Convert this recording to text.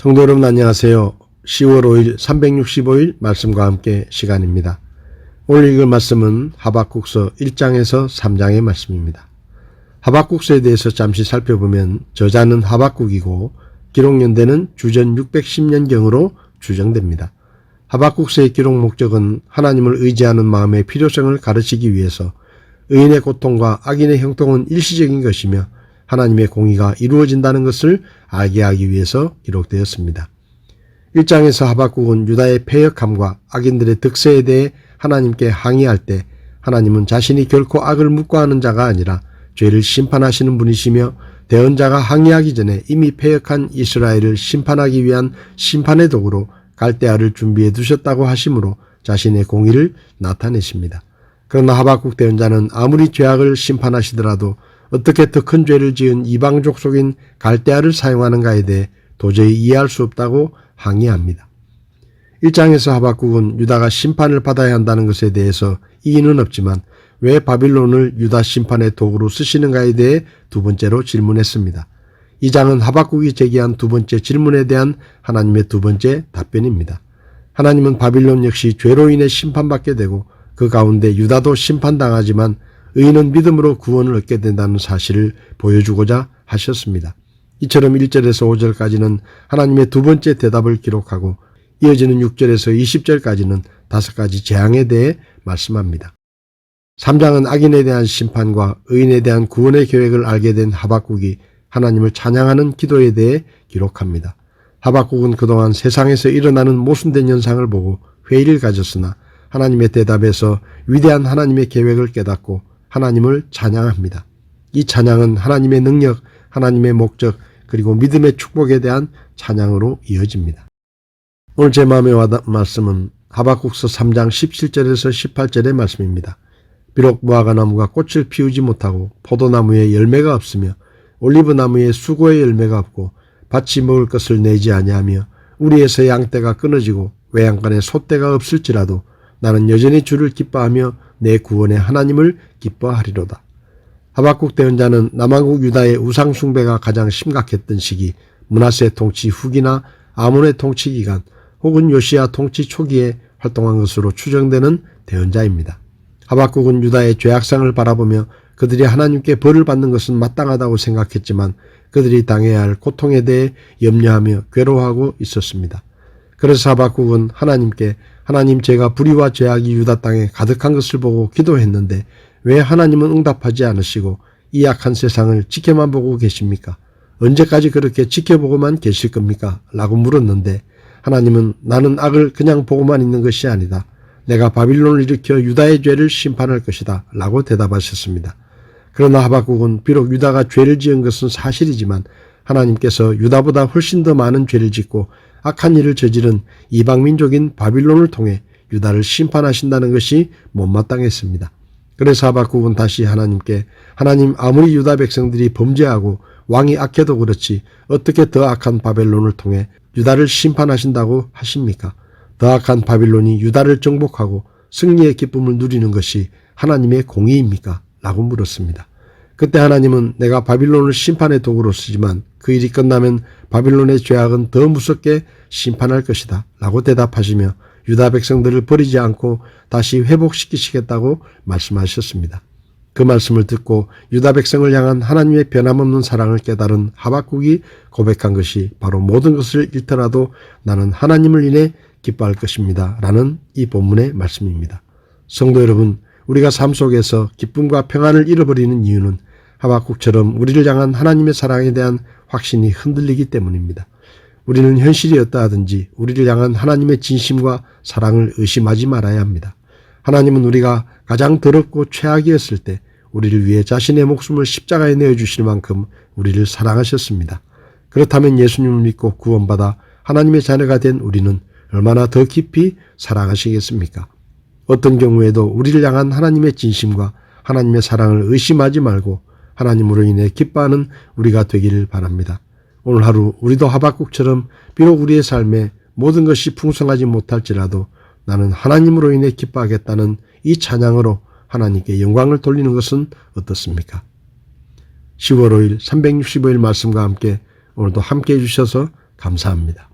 성도 여러분 안녕하세요. 10월 5일 365일 말씀과 함께 시간입니다. 오늘 읽을 말씀은 하박국서 1장에서 3장의 말씀입니다. 하박국서에 대해서 잠시 살펴보면 저자는 하박국이고 기록연대는 주전 610년경으로 추정됩니다. 하박국서의 기록 목적은 하나님을 의지하는 마음의 필요성을 가르치기 위해서 의인의 고통과 악인의 형통은 일시적인 것이며 하나님의 공의가 이루어진다는 것을 알게 하기 위해서 기록되었습니다. 1장에서 하박국은 유다의 패역함과 악인들의 득세에 대해 하나님께 항의할 때 하나님은 자신이 결코 악을 묵과하는 자가 아니라 죄를 심판하시는 분이시며 대언자가 항의하기 전에 이미 패역한 이스라엘을 심판하기 위한 심판의 도구로 갈대아를 준비해 두셨다고 하심으로 자신의 공의를 나타내십니다. 그러나 하박국 대언자는 아무리 죄악을 심판하시더라도 어떻게 더 큰 죄를 지은 이방 족속인 갈대아를 사용하는가에 대해 도저히 이해할 수 없다고 항의합니다. 1장에서 하박국은 유다가 심판을 받아야 한다는 것에 대해서 이의는 없지만 왜 바빌론을 유다 심판의 도구로 쓰시는가에 대해 두 번째로 질문했습니다. 2장은 하박국이 제기한 두 번째 질문에 대한 하나님의 두 번째 답변입니다. 하나님은 바빌론 역시 죄로 인해 심판받게 되고 그 가운데 유다도 심판당하지만 의인은 믿음으로 구원을 얻게 된다는 사실을 보여주고자 하셨습니다. 이처럼 1절에서 5절까지는 하나님의 두 번째 대답을 기록하고 이어지는 6절에서 20절까지는 5가지 재앙에 대해 말씀합니다. 3장은 악인에 대한 심판과 의인에 대한 구원의 계획을 알게 된 하박국이 하나님을 찬양하는 기도에 대해 기록합니다. 하박국은 그동안 세상에서 일어나는 모순된 현상을 보고 회의를 가졌으나 하나님의 대답에서 위대한 하나님의 계획을 깨닫고 하나님을 찬양합니다. 이 찬양은 하나님의 능력, 하나님의 목적, 그리고 믿음의 축복에 대한 찬양으로 이어집니다. 오늘 제 마음에 와닿은 말씀은 하박국서 3장 17절에서 18절의 말씀입니다. 비록 무화과나무가 꽃을 피우지 못하고 포도나무에 열매가 없으며 올리브나무에 수고의 열매가 없고 밭이 먹을 것을 내지 아니하며 우리에서 양떼가 끊어지고 외양간에 소떼가 없을지라도 나는 여전히 주를 기뻐하며 내 구원의 하나님을 기뻐하리로다. 하박국 대언자는 남왕국 유다의 우상 숭배가 가장 심각했던 시기, 므낫세 통치 후기나 아몬의 통치 기간 혹은 요시야 통치 초기에 활동한 것으로 추정되는 대언자입니다. 하박국은 유다의 죄악상을 바라보며 그들이 하나님께 벌을 받는 것은 마땅하다고 생각했지만 그들이 당해야 할 고통에 대해 염려하며 괴로워하고 있었습니다. 그래서 하박국은 하나님께 하나님 제가 불의와 죄악이 유다 땅에 가득한 것을 보고 기도했는데 왜 하나님은 응답하지 않으시고 이 악한 세상을 지켜만 보고 계십니까? 언제까지 그렇게 지켜보고만 계실 겁니까? 라고 물었는데 하나님은 나는 악을 그냥 보고만 있는 것이 아니다. 내가 바빌론을 일으켜 유다의 죄를 심판할 것이다. 라고 대답하셨습니다. 그러나 하박국은 비록 유다가 죄를 지은 것은 사실이지만 하나님께서 유다보다 훨씬 더 많은 죄를 짓고 악한 일을 저지른 이방민족인 바빌론을 통해 유다를 심판하신다는 것이 못마땅했습니다. 그래서 하박국은 다시 하나님께 하나님 아무리 유다 백성들이 범죄하고 왕이 악해도 그렇지 어떻게 더 악한 바벨론을 통해 유다를 심판하신다고 하십니까? 더 악한 바빌론이 유다를 정복하고 승리의 기쁨을 누리는 것이 하나님의 공의입니까? 라고 물었습니다. 그때 하나님은 내가 바빌론을 심판의 도구로 쓰지만 그 일이 끝나면 바빌론의 죄악은 더 무섭게 심판할 것이다 라고 대답하시며 유다 백성들을 버리지 않고 다시 회복시키시겠다고 말씀하셨습니다. 그 말씀을 듣고 유다 백성을 향한 하나님의 변함없는 사랑을 깨달은 하박국이 고백한 것이 바로 모든 것을 잃더라도 나는 하나님을 인해 기뻐할 것입니다 라는 이 본문의 말씀입니다. 성도 여러분, 우리가 삶 속에서 기쁨과 평안을 잃어버리는 이유는 하박국처럼 우리를 향한 하나님의 사랑에 대한 확신이 흔들리기 때문입니다. 우리는 현실이 어떠하든지 우리를 향한 하나님의 진심과 사랑을 의심하지 말아야 합니다. 하나님은 우리가 가장 더럽고 최악이었을 때 우리를 위해 자신의 목숨을 십자가에 내어주실 만큼 우리를 사랑하셨습니다. 그렇다면 예수님을 믿고 구원받아 하나님의 자녀가 된 우리는 얼마나 더 깊이 사랑하시겠습니까? 어떤 경우에도 우리를 향한 하나님의 진심과 하나님의 사랑을 의심하지 말고 하나님으로 인해 기뻐하는 우리가 되기를 바랍니다. 오늘 하루 우리도 하박국처럼 비록 우리의 삶에 모든 것이 풍성하지 못할지라도 나는 하나님으로 인해 기뻐하겠다는 이 찬양으로 하나님께 영광을 돌리는 것은 어떻습니까? 10월 5일 365일 말씀과 함께 오늘도 함께 해주셔서 감사합니다.